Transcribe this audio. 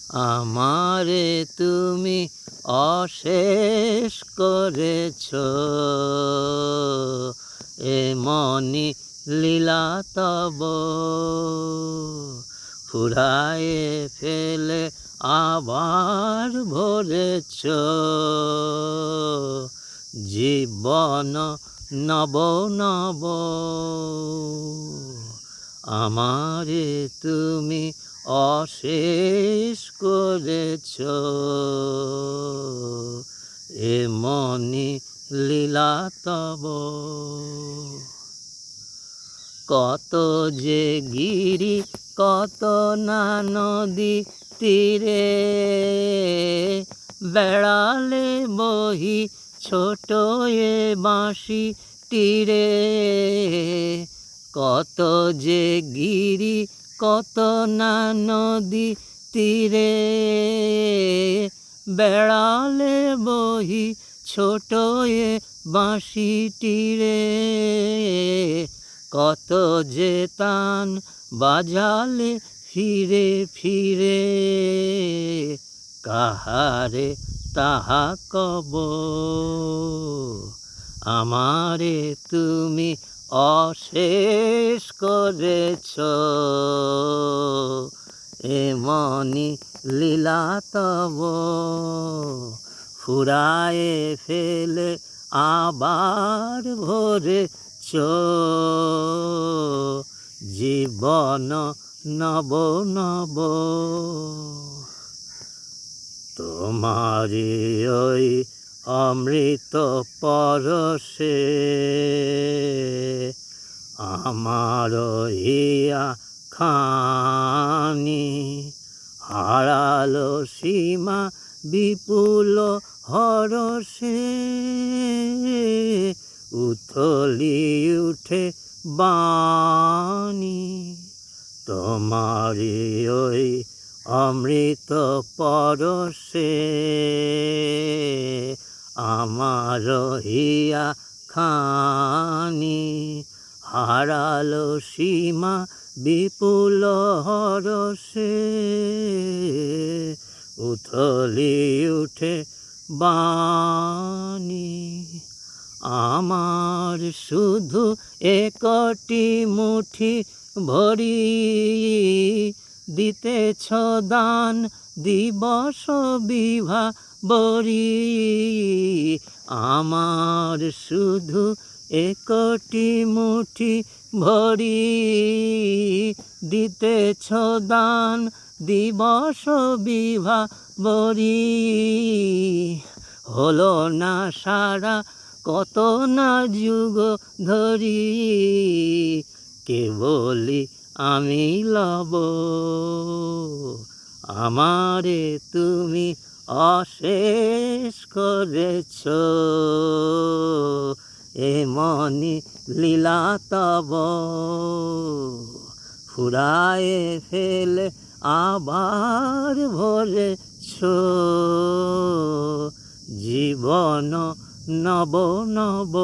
আমারে তুমি অশেষ করেছ, এমনি লীলা তব ফুরায়ে ফেলে আবার ভরেছ জীবন নব নব। আমারে তুমি অশেষ করেছ, এমনি লীলা তব। কত যে গিরি কত না নদী তীরে, বেড়ালে বহি ছোট এ বাঁশি তীরে। কত যে গিরি কত না নদী তীরে, বেড়ালে বহি ছোট এ বাঁশি তীরে। কত যে তান বাজালে ফিরে ফিরে, কাহারে তাহা কব। আমারে তুমি অশেষ করেছ, এমনি লীলা তব ফুরায়ে ফেলে আবার ভরেছ জীবন নব নব। তোমারি ওই অমৃত পরশে আমার হিয়া খানি হারালো সীমা বিপুল হরষে। উথলি উঠে বাণী তোমারি ওই অমৃত পরশে আমার হিয়া খানি হারালো সীমা বিপুল হরষে। উথলি উঠে বাণী আমার শুধু একটি মুঠি ভরি, দিতেছ দান দিবস বিভা বরি। আমার শুধু একটি মুঠি ভরি, দিতেছ দান দিবস বিভা বরি। হলো না সারা কত না যুগ ধরি, কেবলি আমি লব। আমারে তুমি অশেষ করেছ, এমনি লীলা তব ফুরায়ে ফেলে আবার ভরেছ জীবন নব নব।